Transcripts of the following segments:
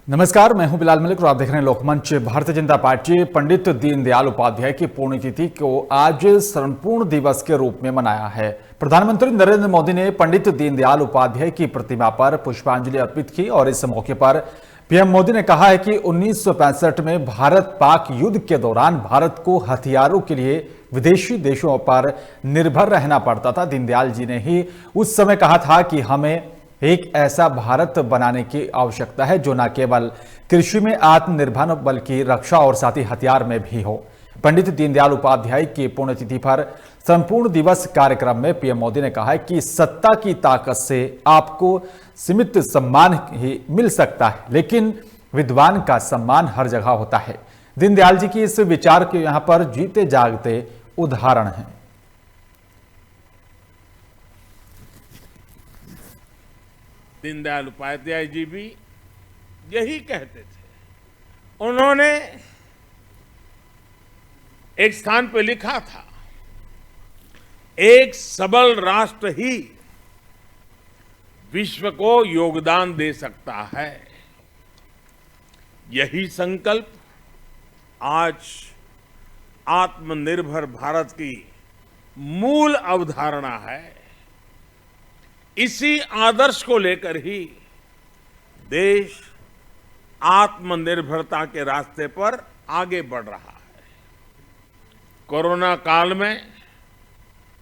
नमस्कार, मैं हूं बिलाल मलिक और आप देख रहे हैं लोकमंच। भारतीय जनता पार्टी पंडित दीनदयाल उपाध्याय की पुण्यतिथि को आज संपूर्ण दिवस के रूप में मनाया है। प्रधानमंत्री नरेंद्र मोदी ने पंडित दीनदयाल उपाध्याय की प्रतिमा पर पुष्पांजलि अर्पित की और इस मौके पर पीएम मोदी ने कहा है कि 1965 में भारत पाक युद्ध के दौरान भारत को हथियारों के लिए विदेशी देशों पर निर्भर रहना पड़ता था। दीनदयाल जी ने ही उस समय कहा था कि हमें एक ऐसा भारत बनाने की आवश्यकता है जो न केवल कृषि में आत्मनिर्भर बल्कि रक्षा और साथ ही हथियार में भी हो। पंडित दीनदयाल उपाध्याय की पुण्यतिथि पर संपूर्ण दिवस कार्यक्रम में पीएम मोदी ने कहा है कि सत्ता की ताकत से आपको सीमित सम्मान ही मिल सकता है, लेकिन विद्वान का सम्मान हर जगह होता है। दीनदयाल जी की इस विचार के यहाँ पर जीते जागते उदाहरण हैं। दीनदयाल उपाध्याय जी भी यही कहते थे। उन्होंने एक स्थान पर लिखा था, एक सबल राष्ट्र ही विश्व को योगदान दे सकता है। यही संकल्प आज आत्मनिर्भर भारत की मूल अवधारणा है। इसी आदर्श को लेकर ही देश आत्मनिर्भरता के रास्ते पर आगे बढ़ रहा है। कोरोना काल में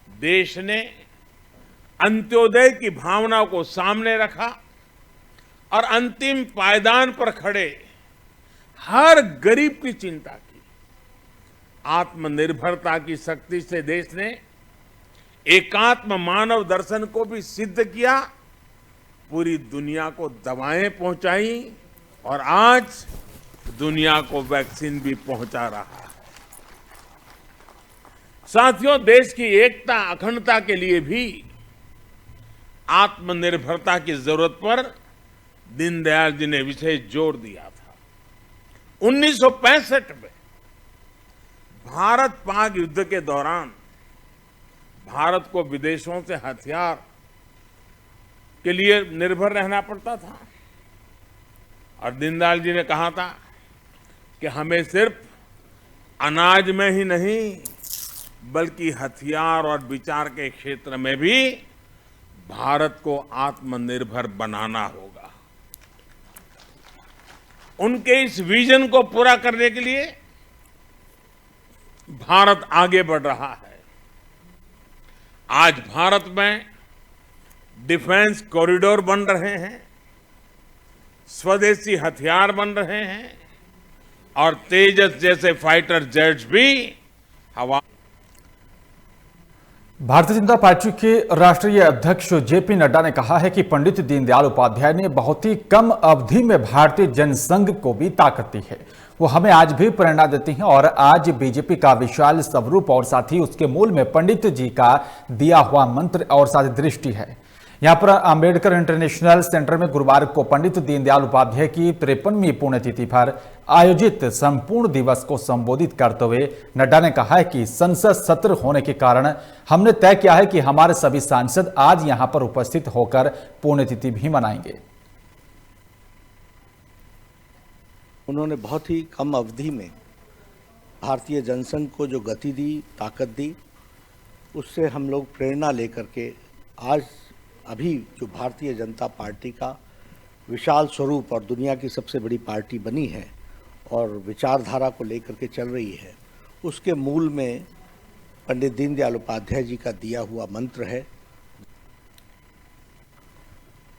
देश ने अंत्योदय की भावना को सामने रखा और अंतिम पायदान पर खड़े हर गरीब की चिंता की। आत्मनिर्भरता की शक्ति से देश ने एकात्म मानव दर्शन को भी सिद्ध किया, पूरी दुनिया को दवाएं पहुंचाई और आज दुनिया को वैक्सीन भी पहुंचा रहा है। साथियों, देश की एकता अखंडता के लिए भी आत्मनिर्भरता की जरूरत पर दीनदयाल जी ने विशेष जोर दिया था। 1965 में भारत पाक युद्ध के दौरान भारत को विदेशों से हथियार के लिए निर्भर रहना पड़ता था और दीनदयाल जी ने कहा था कि हमें सिर्फ अनाज में ही नहीं बल्कि हथियार और विचार के क्षेत्र में भी भारत को आत्मनिर्भर बनाना होगा। उनके इस विजन को पूरा करने के लिए भारत आगे बढ़ रहा है। आज भारत में डिफेंस कॉरिडोर बन रहे हैं, स्वदेशी हथियार बन रहे हैं और तेजस जैसे फाइटर जेट्स भी हवा। भारतीय जनता पार्टी के राष्ट्रीय अध्यक्ष जेपी नड्डा ने कहा है कि पंडित दीनदयाल उपाध्याय ने बहुत ही कम अवधि में भारतीय जनसंघ को भी ताकत दी है। वो हमें आज भी प्रेरणा देती हैं और आज बीजेपी का विशाल स्वरूप और साथ ही उसके मूल में पंडित जी का दिया हुआ मंत्र और साथ दृष्टि है। यहाँ पर अंबेडकर इंटरनेशनल सेंटर में गुरुवार को पंडित दीनदयाल उपाध्याय की 53वीं पुण्यतिथि पर आयोजित संपूर्ण दिवस को संबोधित करते हुए नड्डा ने कहा है कि संसद सत्र होने के कारण हमने तय किया है कि हमारे सभी सांसद आज यहाँ पर उपस्थित होकर पुण्यतिथि भी मनाएंगे। उन्होंने बहुत ही कम अवधि में भारतीय जनसंघ को जो गति दी, ताकत दी, उससे हम लोग प्रेरणा लेकर के आज अभी जो भारतीय जनता पार्टी का विशाल स्वरूप और दुनिया की सबसे बड़ी पार्टी बनी है और विचारधारा को लेकर के चल रही है, उसके मूल में पंडित दीनदयाल उपाध्याय जी का दिया हुआ मंत्र है।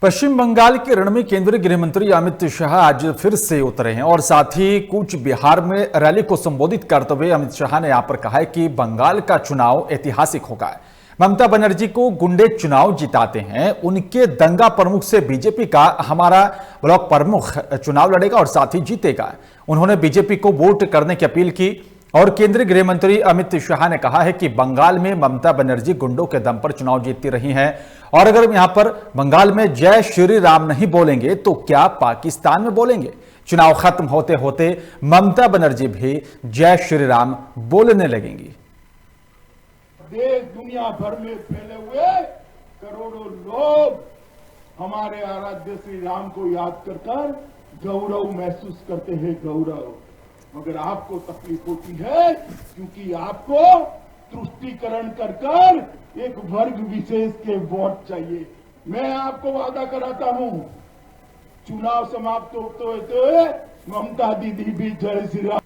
पश्चिम बंगाल के रण में केंद्रीय गृह मंत्री अमित शाह आज फिर से उतरे हैं और साथ ही कूच बिहार में रैली को संबोधित करते हुए अमित शाह ने यहां पर कहा है कि बंगाल का चुनाव ऐतिहासिक होगा। ममता बनर्जी को गुंडे चुनाव जिताते हैं, उनके दंगा प्रमुख से बीजेपी का हमारा ब्लॉक प्रमुख चुनाव लड़ेगा और साथ ही जीतेगा। उन्होंने बीजेपी को वोट करने की अपील की और केंद्रीय गृह मंत्री अमित शाह ने कहा है कि बंगाल में ममता बनर्जी गुंडों के दम पर चुनाव जीतती रही हैं और अगर यहां पर बंगाल में जय श्री राम नहीं बोलेंगे तो क्या पाकिस्तान में बोलेंगे। चुनाव खत्म होते होते ममता बनर्जी भी जय श्री राम बोलने लगेंगी। देश दुनिया भर में फैले हुए करोड़ों लोग हमारे आराध्य श्री राम को याद कर गौरव महसूस करते हैं, गौरव। मगर आपको तकलीफ होती है क्योंकि आपको तुष्टीकरण कर कर एक वर्ग विशेष के वोट चाहिए। मैं आपको वादा कराता हूं, चुनाव समाप्त होते ममता दीदी भी जय श्री राम।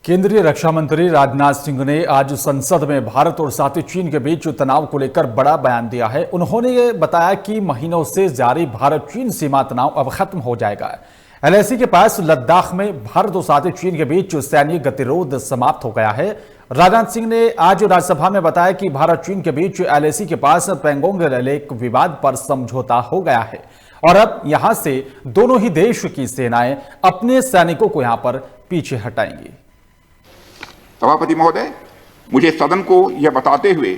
केंद्रीय रक्षा मंत्री राजनाथ सिंह ने आज संसद में भारत और साथ ही चीन के बीच तनाव को लेकर बड़ा बयान दिया है। उन्होंने ये बताया कि महीनों से जारी भारत चीन सीमा तनाव अब खत्म हो जाएगा। एलएसी के पास लद्दाख में भारत और साथ ही चीन के बीच सैन्य गतिरोध समाप्त हो गया है। राजनाथ सिंह ने आज राज्यसभा में बताया कि भारत चीन के बीच एलएसी के पास पैंगोंग लेक विवाद पर समझौता हो गया है और अब यहां से दोनों ही देश की सेनाएं अपने सैनिकों को यहां पर पीछे हटाएंगी। सभापति महोदय, मुझे सदन को यह बताते हुए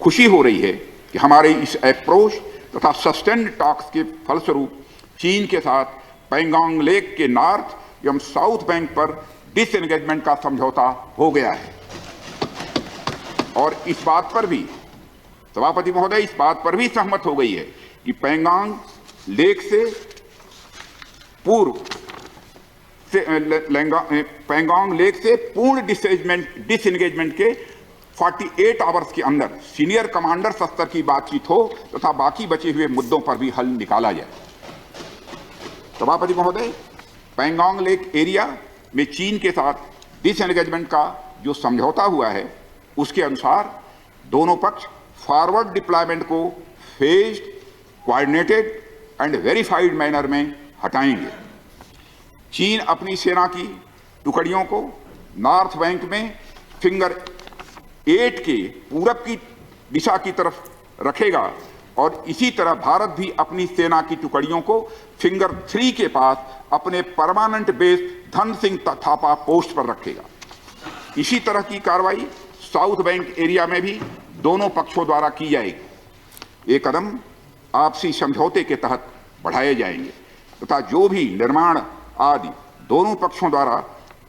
खुशी हो रही है कि हमारे इस अप्रोच तथा सस्टेन्ड टॉक्स के फलस्वरूप चीन के साथ पैंगोंग लेक के नॉर्थ एवं साउथ बैंक पर डिसएंगेजमेंट का समझौता हो गया है। और इस बात पर भी सभापति महोदय इस बात पर भी सहमत हो गई है कि पैंगोंग लेक से पूर्व पैंगोंग लेक से पूर्ण डिसएंगेजमेंट के 48 आवर्स के अंदर सीनियर कमांडर स्तर की बातचीत हो तथा बाकी बचे हुए मुद्दों पर भी हल निकाला जाए। सभापति महोदय, पैंगोंग लेक एरिया में चीन के साथ डिसएंगेजमेंट का जो समझौता हुआ है उसके अनुसार दोनों पक्ष फॉरवर्ड डिप्लॉयमेंट को phased, coordinated and verified manner में हटाएंगे। चीन अपनी सेना की टुकड़ियों को नॉर्थ बैंक में फिंगर 8 के पूरब की दिशा की तरफ रखेगा और इसी तरह भारत भी अपनी सेना की टुकड़ियों को फिंगर 3 के पास अपने permanent base Dhan Singh Thapa post पर रखेगा। इसी तरह की कार्रवाई साउथ बैंक एरिया में भी दोनों पक्षों द्वारा की जाएगी। ये कदम आपसी समझौते के तहत बढ़ाए जाएंगे तथा जो भी निर्माण आदि दोनों पक्षों द्वारा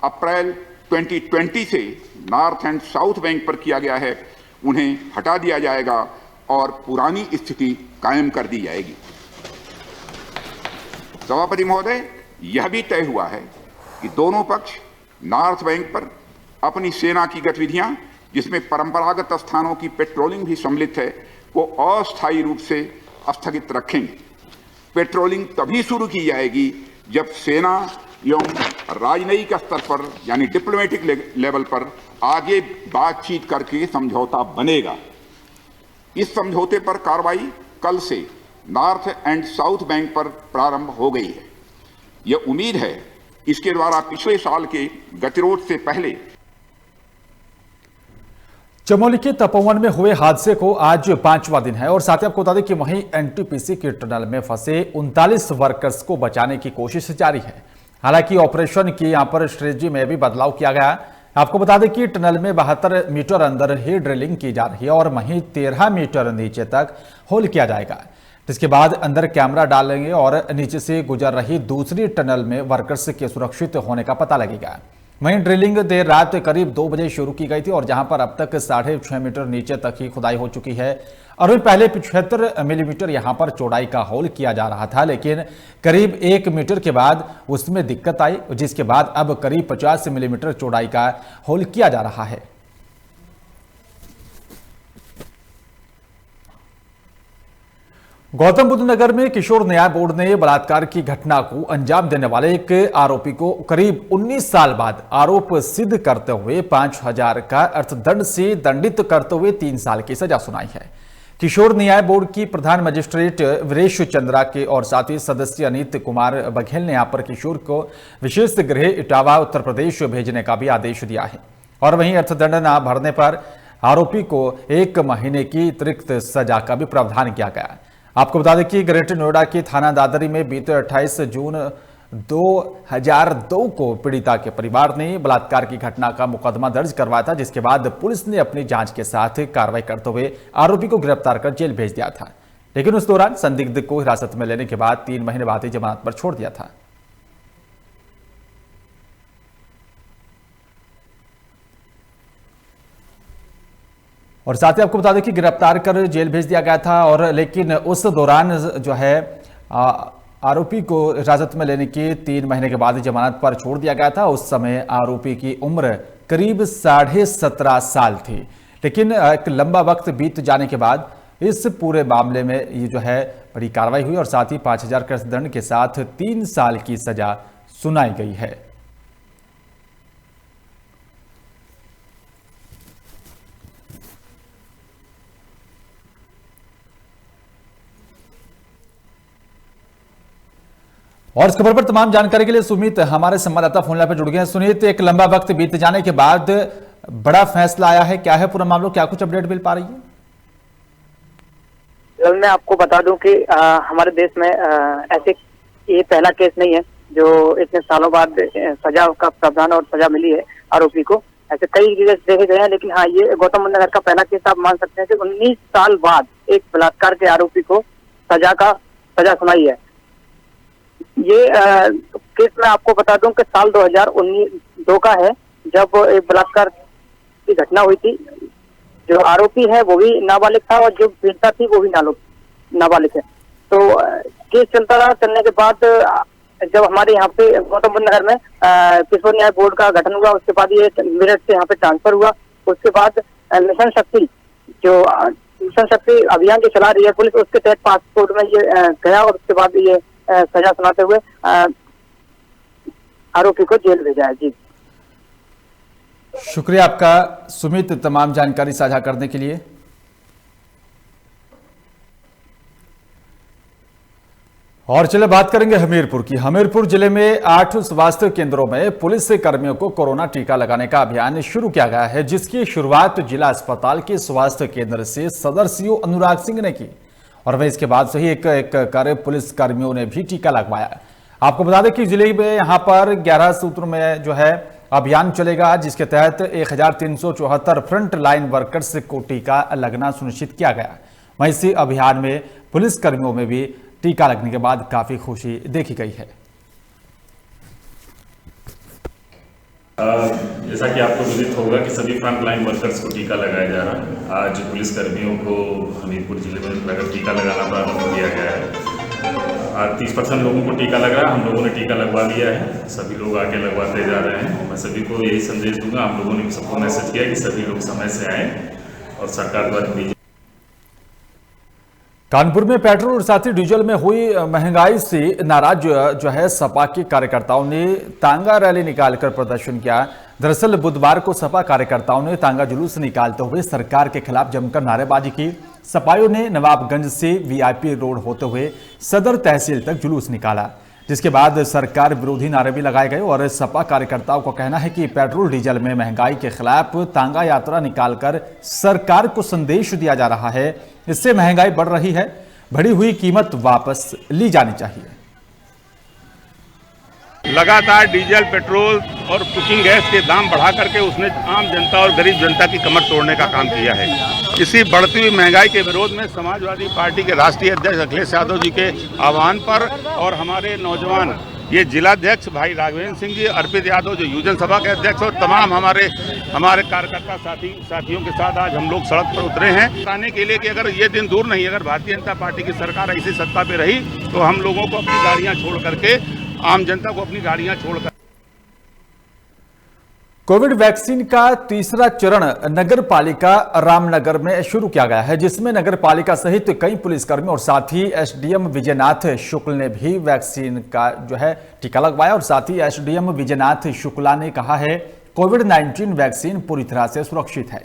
अप्रैल 2020 से नॉर्थ एंड साउथ बैंक पर किया गया है उन्हें हटा दिया जाएगा और पुरानी स्थिति कायम कर दी जाएगी। सभापति महोदय, यह भी तय हुआ है कि दोनों पक्ष नॉर्थ बैंक पर अपनी सेना की गतिविधियां जिसमें परंपरागत स्थानों की पेट्रोलिंग भी सम्मिलित है को अस्थायी रूप से स्थगित रखेंगे। पेट्रोलिंग तभी शुरू की जाएगी जब सेना एवं राजनयिक स्तर पर यानी डिप्लोमेटिक लेवल पर आगे बातचीत करके समझौता बनेगा। इस समझौते पर कार्रवाई कल से नॉर्थ एंड साउथ बैंक पर प्रारंभ हो गई है। यह उम्मीद है इसके द्वारा पिछले साल के गतिरोध से पहले चमोली के तपोवन में हुए हादसे को आज 5वां दिन है और साथ ही आपको बता दें कि वहीं एनटीपीसी के टनल में फंसे 39 वर्कर्स को बचाने की कोशिश जारी है। हालांकि ऑपरेशन की यहां पर स्ट्रेटजी में भी बदलाव किया गया। आपको बता दें कि टनल में 72 मीटर अंदर ही ड्रिलिंग की जा रही है और वहीं 13 मीटर नीचे तक होल किया जाएगा। इसके बाद अंदर कैमरा डालेंगे और नीचे से गुजर रही दूसरी टनल में वर्कर्स के सुरक्षित होने का पता लगेगा। वहीं ड्रिलिंग देर रात करीब 2 बजे शुरू की गई थी और जहां पर अब तक 6.5 मीटर नीचे तक ही खुदाई हो चुकी है और वहीं पहले 75 मिलीमीटर यहां पर चौड़ाई का होल किया जा रहा था, लेकिन करीब 1 मीटर के बाद उसमें दिक्कत आई जिसके बाद अब करीब 50 मिलीमीटर चौड़ाई का होल किया जा रहा है। गौतम बुद्ध नगर में किशोर न्याय बोर्ड ने बलात्कार की घटना को अंजाम देने वाले एक आरोपी को करीब 19 साल बाद आरोप सिद्ध करते हुए 5,000 का अर्थदंड से दंडित करते हुए 3 साल की सजा सुनाई है। किशोर न्याय बोर्ड की प्रधान मजिस्ट्रेट वीरेश चंद्रा के और साथ ही सदस्य अनित कुमार बघेल ने यहां पर किशोर को विशेष गृह इटावा उत्तर प्रदेश भेजने का भी आदेश दिया है और वहीं अर्थदंड न भरने पर आरोपी को 1 महीने की अतिरिक्त सजा का भी प्रावधान किया गया। आपको बता दें कि ग्रेटर नोएडा के थाना दादरी में बीते 28 जून 2002 को पीड़िता के परिवार ने बलात्कार की घटना का मुकदमा दर्ज करवाया था, जिसके बाद पुलिस ने अपनी जांच के साथ कार्रवाई करते हुए आरोपी को गिरफ्तार कर जेल भेज दिया था, लेकिन उस दौरान संदिग्ध को हिरासत में लेने के बाद 3 महीने बाद ही जमानत पर छोड़ दिया था। और साथ ही आपको बता दें कि गिरफ्तार कर जेल भेज दिया गया था और लेकिन उस दौरान जो है आरोपी को हिरासत में लेने के 3 महीने के बाद जमानत पर छोड़ दिया गया था। उस समय आरोपी की उम्र करीब 17.5 साल थी, लेकिन एक लंबा वक्त बीत जाने के बाद इस पूरे मामले में ये जो है बड़ी कार्रवाई हुई और साथ ही 5,000 के अर्थदंड के साथ 3 साल की सजा सुनाई गई है। और इस खबर पर तमाम जानकारी के लिए सुमित हमारे संवाददाता फोन लाइन पर जुड़ गए हैं। सुनीत, एक लंबा वक्त बीत जाने के बाद बड़ा फैसला आया है, क्या है पूरा मामला, क्या कुछ अपडेट मिल पा रही है? मैं आपको बता दूं कि हमारे देश में ऐसे ये पहला केस नहीं है जो इतने सालों बाद सजा का प्रावधान और सजा मिली है आरोपी को। ऐसे कई केस देखे गए हैं, लेकिन हाँ, ये गौतम बुद्ध नगर का पहला केस आप मान सकते हैं कि 19 साल बाद एक बलात्कार के आरोपी को सजा सुनाई है। ये केस मैं आपको बता दूं कि साल 2019 का है, जब एक बलात्कार की घटना हुई थी। जो आरोपी है वो भी नाबालिग था और जो पीड़िता थी वो भी नाबालिग है। तो केस चलता रहा, चलने के बाद जब हमारे यहाँ पे गौतम बुद्ध नगर में किशोर न्याय बोर्ड का गठन हुआ, उसके बाद ये मेरठ से यहाँ पे ट्रांसफर हुआ। उसके बाद मिशन शक्ति अभियान जो चला रही है पुलिस, उसके तहत पासपोर्ट में ये गया और उसके बाद ये सजा सुनाते हुए आरोपी को जेल भेजा है। जी, शुक्रिया आपका सुमित, तमाम जानकारी साझा करने के लिए। और चलिए बात करेंगे हमीरपुर की। हमीरपुर जिले में 8 स्वास्थ्य केंद्रों में पुलिस कर्मियों को कोरोना टीका लगाने का अभियान शुरू किया गया है, जिसकी शुरुआत जिला अस्पताल के स्वास्थ्य केंद्र से सदर सीओ अनुराग सिंह ने की और वह इसके बाद से ही एक एक कर पुलिस कर्मियों ने भी टीका लगवाया। आपको बता दें कि जिले में यहाँ पर 11 सूत्रों में जो है अभियान चलेगा, जिसके तहत 1374 फ्रंट लाइन वर्कर्स को टीका लगना सुनिश्चित किया गया। वहीं इसी अभियान में पुलिस कर्मियों में भी टीका लगने के बाद काफी खुशी देखी गई है। जैसा कि आपको विदित होगा कि सभी फ्रंट लाइन वर्कर्स को टीका लगाया जा रहा है। आज पुलिस कर्मियों को हमीरपुर जिले में टीका लगाना प्रारंभ किया गया है। आज 30% लोगों को टीका लग रहा है, हम लोगों ने टीका लगवा दिया है। सभी लोग आगे लगवाते जा रहे हैं। मैं सभी को यही संदेश दूंगा, हम लोगों ने सबको मैसेज किया कि सभी लोग समय से आए और सरकार द्वारा कानपुर में पेट्रोल और साथ ही डीजल में हुई महंगाई से नाराज जो है सपा के कार्यकर्ताओं ने तांगा रैली निकालकर प्रदर्शन किया। दरअसल बुधवार को सपा कार्यकर्ताओं ने तांगा जुलूस निकालते हुए सरकार के खिलाफ जमकर नारेबाजी की। सपाइयों ने नवाबगंज से वीआईपी रोड होते हुए सदर तहसील तक जुलूस निकाला, जिसके बाद सरकार विरोधी नारे भी लगाए गए और सपा कार्यकर्ताओं का कहना है कि पेट्रोल डीजल में महंगाई के खिलाफ तांगा यात्रा निकालकर सरकार को संदेश दिया जा रहा है, इससे महंगाई बढ़ रही है, बढ़ी हुई कीमत वापस ली जानी चाहिए। लगातार डीजल, पेट्रोल और कुकिंग गैस के दाम बढ़ा करके उसने आम जनता और गरीब जनता की कमर तोड़ने का काम किया है। इसी बढ़ती हुई महंगाई के विरोध में समाजवादी पार्टी के राष्ट्रीय अध्यक्ष अखिलेश यादव जी के आह्वान पर और हमारे नौजवान ये जिलाध्यक्ष भाई राघवेंद्र सिंह जी, अर्पित यादव जो युवजन सभा के अध्यक्ष और तमाम हमारे कार्यकर्ता साथियों के साथ आज हम लोग सड़क पर उतरे हैं, बताने के लिए कि अगर ये दिन दूर नहीं, अगर भारतीय जनता पार्टी की सरकार ऐसी सत्ता पे रही तो हम लोगों को अपनी गाड़ियां छोड़ करके, आम जनता को अपनी गाड़ियां छोड़कर। कोविड वैक्सीन का तीसरा चरण नगर पालिका रामनगर में शुरू किया गया है, जिसमें नगर पालिका सहित कई पुलिसकर्मी और साथ ही एसडीएम विजयनाथ शुक्ल ने भी वैक्सीन का जो है टीका लगवाया। और साथ ही एसडीएम विजयनाथ शुक्ला ने कहा है कोविड-19 वैक्सीन पूरी तरह से सुरक्षित है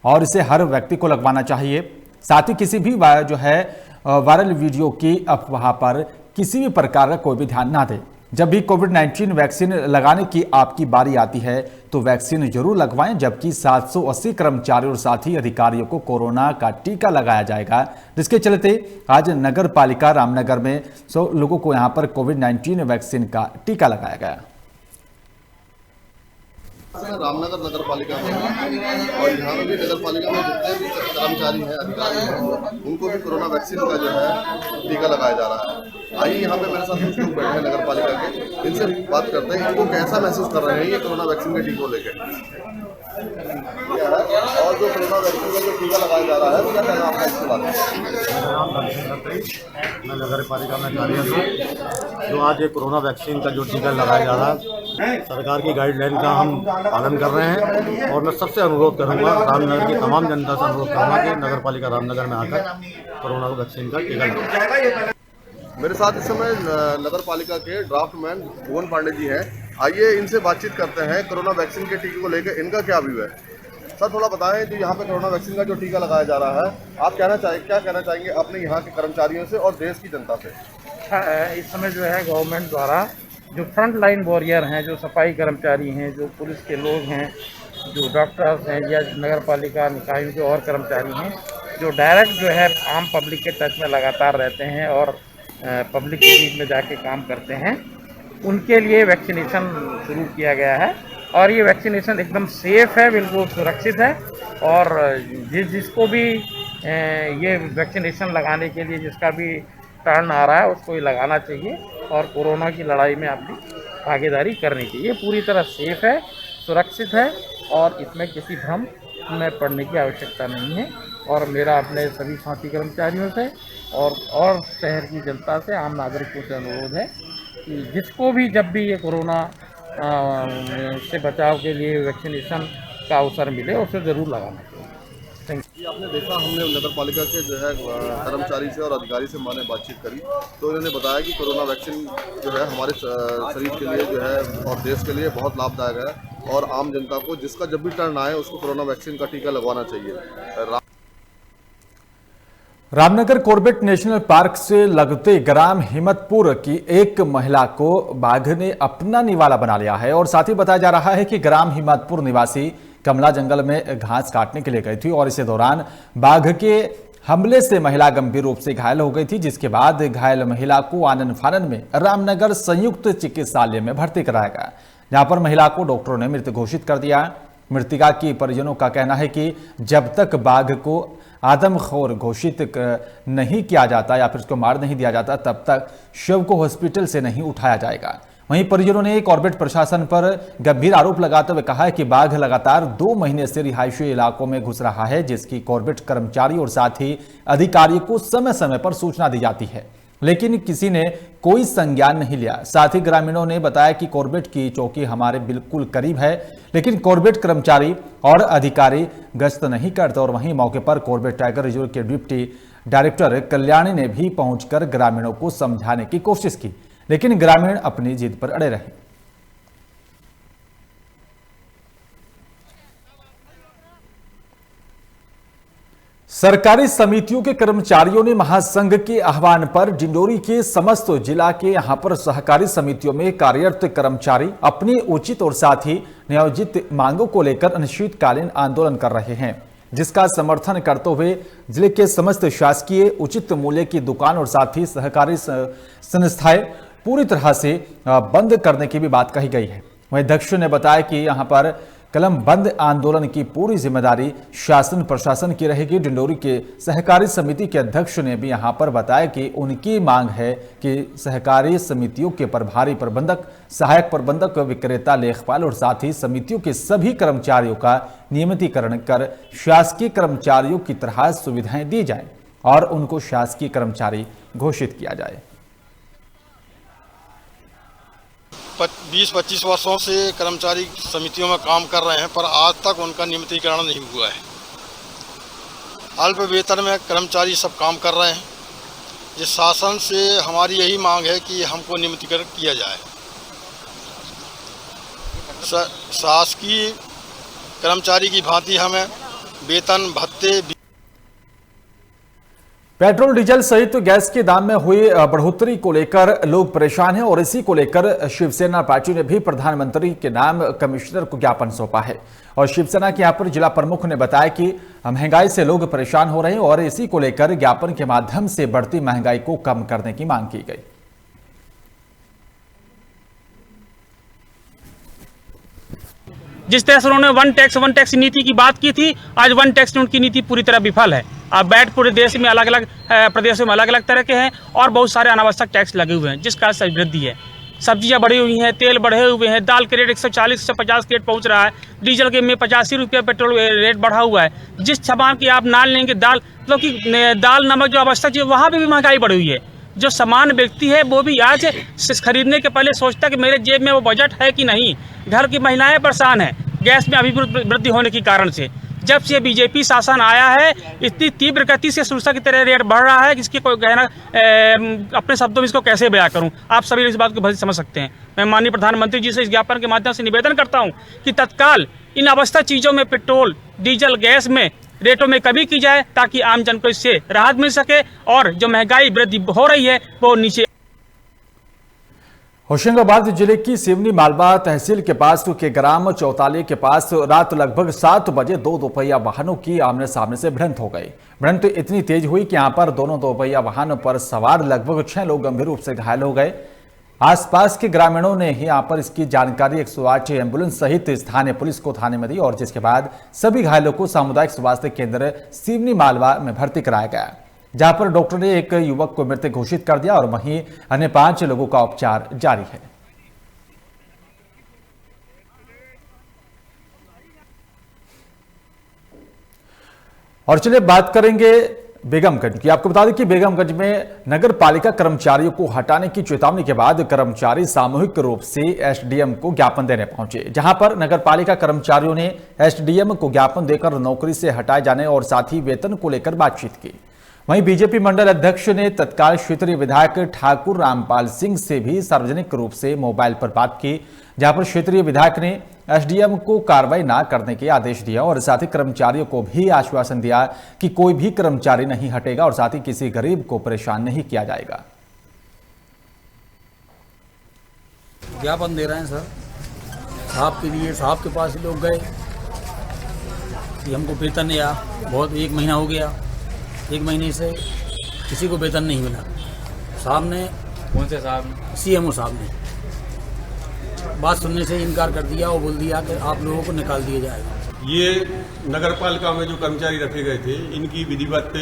और इसे हर व्यक्ति को लगवाना चाहिए। साथ ही किसी भी जो है वायरल वीडियो की अफवाह पर किसी भी प्रकार का कोई भी ध्यान ना दे। जब भी कोविड-19 वैक्सीन लगाने की आपकी बारी आती है तो वैक्सीन जरूर लगवाएं, जबकि 780 कर्मचारियों और साथी अधिकारियों को कोरोना का टीका लगाया जाएगा, जिसके चलते आज नगर पालिका रामनगर में 100 लोगों को यहां पर कोविड-19 वैक्सीन का टीका लगाया गया। रामनगर नगर पालिका में और यहाँ भी नगर पालिका में जितने भी कर्मचारी हैं, अधिकारी हैं, उनको भी कोरोना वैक्सीन का जो है टीका लगाया जा रहा है। आइए यहाँ पे मेरे साथ कुछ लोग बैठे हैं नगर पालिका के, इनसे बात करते हैं इनको कैसा महसूस कर रहे हैं ये कोरोना वैक्सीन के टीके को लेकर। और जो कोरोना वैक्सीन का जो टीका लगाया जा रहा है वो क्या कहना आपका इसके बारे में? मैं नगर पालिका में कार्यरत हूँ। जो आज ये कोरोना वैक्सीन का जो टीका लगाया जा रहा है, सरकार की गाइडलाइन का हम पालन कर रहे हैं और मैं सबसे अनुरोध करूँगा, रामनगर की तमाम जनता से अनुरोध करूँगा कि नगर पालिका रामनगर में आकर कोरोना वैक्सीन का टीका लगाएं। मेरे साथ इस समय नगर पालिका के ड्राफ्टमैन भुवन पांडे जी हैं। आइए इनसे बातचीत करते हैं कोरोना वैक्सीन के टीके को लेकर इनका क्या व्यू है। सर थोड़ा बताएं, जो यहाँ पे कोरोना वैक्सीन का जो टीका लगाया जा रहा है, आप क्या कहना चाहेंगे अपने यहाँ के कर्मचारियों से और देश की जनता से? इस समय जो है गवर्नमेंट द्वारा जो फ्रंट लाइन वॉरियर हैं, जो सफाई कर्मचारी हैं, जो पुलिस के लोग हैं, जो डॉक्टर्स हैं या नगर पालिका निकायों के और कर्मचारी हैं, जो डायरेक्ट जो है आम पब्लिक के टच में लगातार रहते हैं और पब्लिक के बीच में जाके काम करते हैं, उनके लिए वैक्सीनेशन शुरू किया गया है। और ये वैक्सीनेशन एकदम सेफ है, बिल्कुल सुरक्षित है और जिसको भी ये वैक्सीनेशन लगाने के लिए जिसका भी टर्न आ रहा है उसको ये लगाना चाहिए और कोरोना की लड़ाई में अपनी भागीदारी करनी चाहिए। ये पूरी तरह सेफ है, सुरक्षित है और इसमें किसी भ्रम में पड़ने की आवश्यकता नहीं है। और मेरा अपने सभी साथी कर्मचारियों से और शहर की जनता से, आम नागरिकों से अनुरोध है कि जिसको भी जब भी ये कोरोना से बचाव के लिए वैक्सीनेशन का अवसर मिले उसे ज़रूर लगाना चाहिए। जी आपने देखा, हमने नगर पालिका के जो है कर्मचारी से और अधिकारी से मैंने बातचीत करी तो उन्होंने बताया कि कोरोना वैक्सीन जो है हमारे शरीर के लिए जो है और देश के लिए बहुत लाभदायक है और आम जनता को जिसका जब भी टर्न आए उसको कोरोना वैक्सीन का टीका लगवाना चाहिए। रामनगर कॉर्बेट नेशनल पार्क से लगते ग्राम हिम्मतपुर की एक महिला को बाघ ने अपना निवाला बना लिया है और साथ ही बताया जा रहा है कि ग्राम हिम्मतपुर निवासी कमला जंगल में घास काटने के लिए गई थी और इसी दौरान बाघ के हमले से महिला गंभीर रूप से घायल हो गई थी, जिसके बाद घायल महिला को आनन फानन में रामनगर संयुक्त चिकित्सालय में भर्ती कराया गया, जहां पर महिला को डॉक्टरों ने मृत घोषित कर दिया। मृतिका की परिजनों का कहना है कि जब तक बाघ को आदमखोर घोषित नहीं किया जाता या फिर उसको मार नहीं दिया जाता तब तक शव को हॉस्पिटल से नहीं उठाया जाएगा। वहीं परिजनों ने कॉर्बेट प्रशासन पर गंभीर आरोप लगाते हुए कहा है कि बाघ लगातार 2 महीने से रिहायशी इलाकों में घुस रहा है, जिसकी कॉर्बेट कर्मचारी और साथ ही अधिकारियों को समय समय पर सूचना दी जाती है, लेकिन किसी ने कोई संज्ञान नहीं लिया। साथ ही ग्रामीणों ने बताया कि कॉर्बेट की चौकी हमारे बिल्कुल करीब है, लेकिन कॉर्बेट कर्मचारी और अधिकारी गश्त नहीं करते। और वहीं मौके पर कॉर्बेट टाइगर रिजर्व के डिप्टी डायरेक्टर कल्याणी ने भी पहुंचकर ग्रामीणों को समझाने की कोशिश की, लेकिन ग्रामीण अपनी जिद पर अड़े रहे। सरकारी समितियों के कर्मचारियों ने महासंघ के आह्वान पर डिंडोरी के समस्त जिला के यहां पर सहकारी समितियों में कार्यरत कर्मचारी अपनी उचित और साथ ही नियोजित मांगों को लेकर अनिश्चितकालीन आंदोलन कर रहे हैं, जिसका समर्थन करते हुए जिले के समस्त शासकीय उचित मूल्य की दुकान और साथ ही सहकारी संस्थाएं पूरी तरह से बंद करने की भी बात कही गई है। वहीं अध्यक्ष ने बताया कि यहां पर कलम बंद आंदोलन की पूरी जिम्मेदारी शासन प्रशासन की रहेगी। डिंडोरी के सहकारी समिति के अध्यक्ष ने भी यहां पर बताया कि उनकी मांग है कि सहकारी समितियों के प्रभारी प्रबंधक, सहायक प्रबंधक, विक्रेता, लेखपाल और साथ ही समितियों के सभी कर्मचारियों का नियमितीकरण कर शासकीय कर्मचारियों की तरह सुविधाएं दी जाए और उनको शासकीय कर्मचारी घोषित किया जाए। 20-25 वर्षों से कर्मचारी समितियों में काम कर रहे हैं, पर आज तक उनका नियमितीकरण नहीं हुआ है। अल्प वेतन में कर्मचारी सब काम कर रहे हैं। जिस शासन से हमारी यही मांग है कि हमको नियमितीकरण किया जाए। शासकीय कर्मचारी की भांति हमें वेतन भत्ते, पेट्रोल डीजल सहित गैस के दाम में हुई बढ़ोतरी को लेकर लोग परेशान हैं और इसी को लेकर शिवसेना पार्टी ने भी प्रधानमंत्री के नाम कमिश्नर को ज्ञापन सौंपा है। और शिवसेना के यहां पर जिला प्रमुख ने बताया कि महंगाई से लोग परेशान हो रहे हैं और इसी को लेकर ज्ञापन के माध्यम से बढ़ती महंगाई को कम करने की मांग की गई। जिस तरह से उन्होंने वन टैक्स नीति की बात की थी, आज वन टैक्स उनकी नीति पूरी तरह विफल है। अब वैट पूरे देश में अलग अलग प्रदेशों में अलग अलग तरह के हैं और बहुत सारे अनावश्यक टैक्स लगे हुए हैं, जिस कारण से वृद्धि है। सब्जियां बढ़ी हुई हैं, तेल बढ़े हुए हैं, दाल के रेट 140 से 50 के रेट पहुंच रहा है, डीजल के में 85 रुपये पेट्रोल रेट बढ़ा हुआ है। जिस सामान की आप नाम लेंगे दाल, मतलब कि दाल नमक जो आवश्यक है वहाँ भी महंगाई बढ़ी हुई है। जो सामान व्यक्ति है वो भी आज खरीदने के पहले सोचता कि मेरे जेब में वो बजट है कि नहीं। घर की महिलाएं परेशान हैं गैस में अभी वृद्धि होने के कारण से। जब से बीजेपी शासन आया है इतनी तीव्र गति से सुरसा की तरह रेट बढ़ रहा है, इसकी कोई कहना अपने शब्दों में इसको कैसे बयां करूं। आप सभी इस बात को भली समझ सकते हैं। मैं माननीय प्रधानमंत्री जी से इस ज्ञापन के माध्यम से निवेदन करता हूं कि तत्काल इन आवश्यक चीज़ों में पेट्रोल, डीजल, गैस में रेटों में कमी की जाए ताकि आम जन को इससे राहत मिल सके और जो महंगाई वृद्धि हो रही है वो नीचे। होशंगाबाद जिले की सिवनी मालवा तहसील के पास के ग्राम चौताली के पास रात लगभग 7 बजे 2 दोपहिया वाहनों की आमने सामने से भिड़ंत हो गई। भिड़ंत इतनी तेज हुई कि यहां पर दोनों दोपहिया वाहनों पर सवार लगभग 6 लोग गंभीर रूप से घायल हो गए। आसपास के ग्रामीणों ने ही यहां पर इसकी जानकारी 108 एम्बुलेंस सहित स्थानीय पुलिस को थाने में दी और जिसके बाद सभी घायलों को सामुदायिक स्वास्थ्य केंद्र सिवनी मालवा में भर्ती कराया गया, जहां पर डॉक्टर ने एक युवक को मृत घोषित कर दिया और वहीं अन्य 5 लोगों का उपचार जारी है। और चलिए बात करेंगे बेगमगंज की। आपको बता दें कि बेगमगंज में नगर पालिका कर्मचारियों को हटाने की चेतावनी के बाद कर्मचारी सामूहिक रूप से एसडीएम को ज्ञापन देने पहुंचे, जहां पर नगर पालिका कर्मचारियों ने एसडीएम को ज्ञापन देकर नौकरी से हटाए जाने और साथ ही वेतन को लेकर बातचीत की। वहीं बीजेपी मंडल अध्यक्ष ने तत्काल क्षेत्रीय विधायक ठाकुर रामपाल सिंह से भी सार्वजनिक रूप से मोबाइल पर बात की, जहां पर क्षेत्रीय विधायक ने एसडीएम को कार्रवाई न करने के आदेश दिया और साथ ही कर्मचारियों को भी आश्वासन दिया कि कोई भी कर्मचारी नहीं हटेगा और साथ ही किसी गरीब को परेशान नहीं किया जाएगा। ज्ञापन दे रहे हैं सर साहब के लिए। साहब के पास लोग गए कि हमको वेतन नहीं आया, बहुत 1 महीना हो गया, 1 महीने से किसी को वेतन नहीं मिला। साहब ने, कौन से साहब? सीएमओ साहब ने बात सुनने से इनकार कर दिया और बोल दिया कि आप लोगों को निकाल दिया जाएगा। ये नगर पालिका में जो कर्मचारी रखे गए थे इनकी विधिवत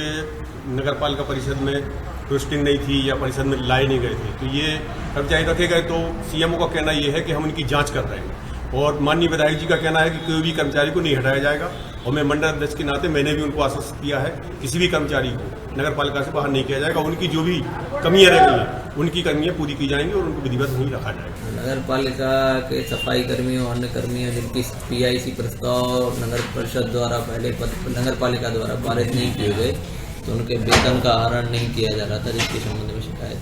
नगर पालिका परिषद में पोस्टिंग नहीं थी या परिषद में लाए नहीं गए थे, तो ये कर्मचारी रखे गए। तो सीएमओ का कहना ये है कि हम इनकी जांच कर रहे हैं और माननीय विधायक जी का कहना है कि कोई भी कर्मचारी को नहीं हटाया जाएगा। और मैं मंडल अध्यक्ष के नाते मैंने भी उनको आश्वस्त किया है किसी भी कर्मचारी को नगर पालिका से बाहर नहीं किया जाएगा। उनकी जो भी कमियां रह गई हैं उनकी कमियां पूरी की जाएंगी और उनको विधिवत नहीं रखा जाएगा। नगर पालिका के सफाई कर्मियों अन्य कर्मियों जिनकी पीआईसी प्रस्ताव नगर परिषद द्वारा पहले नगर पालिका द्वारा पारित नहीं किए गए तो उनके वेतन का आहरण नहीं किया जा रहा था, जिसके संबंध में शिकायत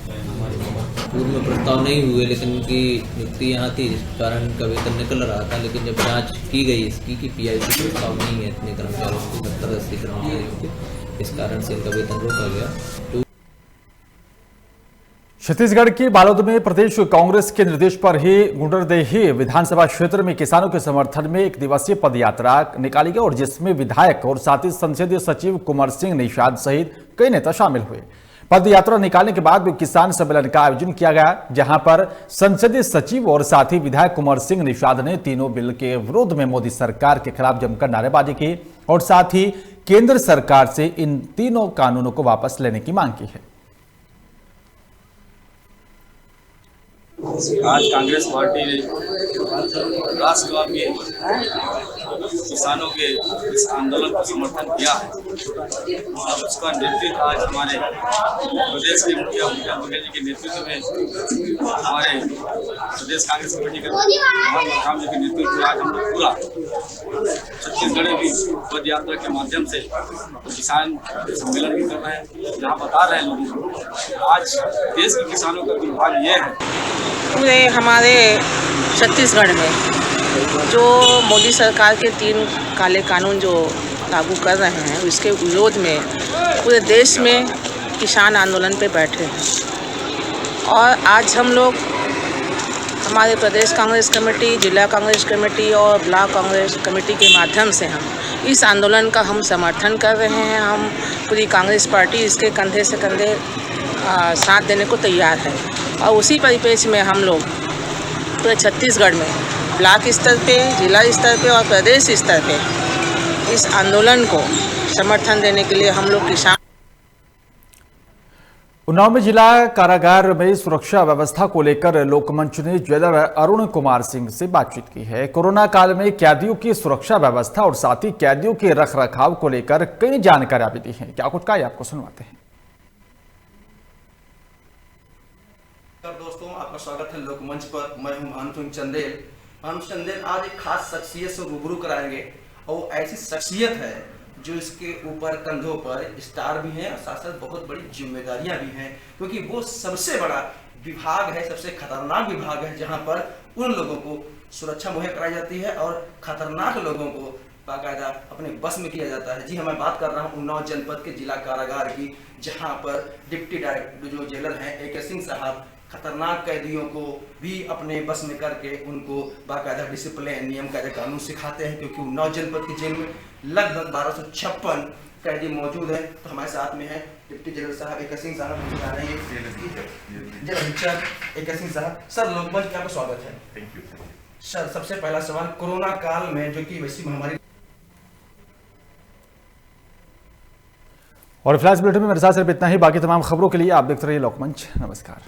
पूर्व में प्रस्ताव नहीं हुए लेकिन उनकी नियुक्ति यहाँ थी, जिस कारण उनका वेतन निकल रहा था। लेकिन जब जांच की गई इसकी कि पीआईसी प्रस्ताव नहीं है इतने कर्मचारियों को, 70-80 कर्मचारियों के, इस कारण से इनका वेतन रोका गया। छत्तीसगढ़ के बालोद में प्रदेश कांग्रेस के निर्देश पर ही गुंडरदेही विधानसभा क्षेत्र में किसानों के समर्थन में 1 दिवसीय पदयात्रा निकाली गई और जिसमें विधायक और साथ ही संसदीय सचिव कुंवर सिंह निषाद सहित कई नेता शामिल हुए। पदयात्रा निकालने के बाद किसान सम्मेलन का आयोजन किया गया, जहां पर संसदीय सचिव और साथ ही विधायक कुंवर सिंह निषाद ने तीनों बिल के विरोध में मोदी सरकार के खिलाफ जमकर नारेबाजी की और साथ ही केंद्र सरकार से इन तीनों कानूनों को वापस लेने की मांग की है। आज कांग्रेस पार्टी ने राष्ट्रव्यापी किसानों के इस आंदोलन को समर्थन किया है और उसका नेतृत्व आज हमारे प्रदेश के मुखिया बघेल जी के नेतृत्व में हमारे प्रदेश कांग्रेस कमेटी के मोहन जी के नेतृत्व में आज हम लोग पूरा छत्तीसगढ़ में भी पद यात्रा के माध्यम से किसान सम्मेलन भी कर रहे हैं, जहाँ बता रहे हैं लोग आज देश के किसानों का दुर्भाग्य ये है पूरे हमारे छत्तीसगढ़ में जो मोदी सरकार के 3 काले कानून जो लागू कर रहे हैं उसके विरोध में पूरे देश में किसान आंदोलन पे बैठे हैं। और आज हम लोग हमारे प्रदेश कांग्रेस कमेटी, जिला कांग्रेस कमेटी और ब्लॉक कांग्रेस कमेटी के माध्यम से हम इस आंदोलन का हम समर्थन कर रहे हैं। हम पूरी कांग्रेस पार्टी इसके कंधे से कंधे साथ देने को तैयार है और उसी परिप्रेक्ष्य में हम लोग पूरे छत्तीसगढ़ में ब्लॉक स्तर पे, जिला स्तर पे और प्रदेश स्तर पे इस आंदोलन को समर्थन देने के लिए हम लोग किसान। उन्नाव में जिला कारागार में सुरक्षा व्यवस्था को लेकर लोकमंच ने जेलर अरुण कुमार सिंह से बातचीत की है। कोरोना काल में कैदियों की सुरक्षा व्यवस्था और साथ ही कैदियों के रखरखाव को लेकर कई जानकारियां भी दी हैं। क्या कुछ कहा आपको सुनवाते हैं। दोस्तों, आपका स्वागत है लोकमंच पर। मैं हूं भानु चंदेल। भानु चंदेल आज एक खास शख्सियत से रूबरू कराएंगे और ऐसी शख्सियत है जो इसके ऊपर कंधों पर स्टार भी हैं और साथ साथ बहुत बड़ी जिम्मेदारियां भी हैं, क्योंकि वो सबसे बड़ा विभाग है, सबसे खतरनाक विभाग है जहां पर उन लोगों को सुरक्षा मुहैया कराई जाती है और खतरनाक लोगों को बाकायदा अपने बस में किया जाता है। जी हाँ, मैं बात कर रहा हूँ उन्नाव जनपद के जिला कारागार की, जहाँ पर डिप्टी डायरेक्टर जो जेलर हैं AK सिंह साहब खतरनाक कैदियों को भी अपने बस में करके उनको बाकायदा डिसिप्लिन, नियम, कायदे, कानून सिखाते हैं, क्योंकि उन्नाव जनपद की जेल में लगभग 1256 कैदी मौजूद हैं। तो हमारे साथ में है डिप्टी जेलर साहब AK सिंह साहब, जेल अधीक्षक AK सिंह साहब। सर, लोकमंच में आपका स्वागत है। Thank you sir. सबसे पहला सवाल, कोरोना काल में जो कि वैसी महामारी और फ्लैश बुलेटिन में मेरे साथ सिर्फ इतना ही। बाकी तमाम खबरों के लिए आप देखते रहिए लोकमंच। नमस्कार।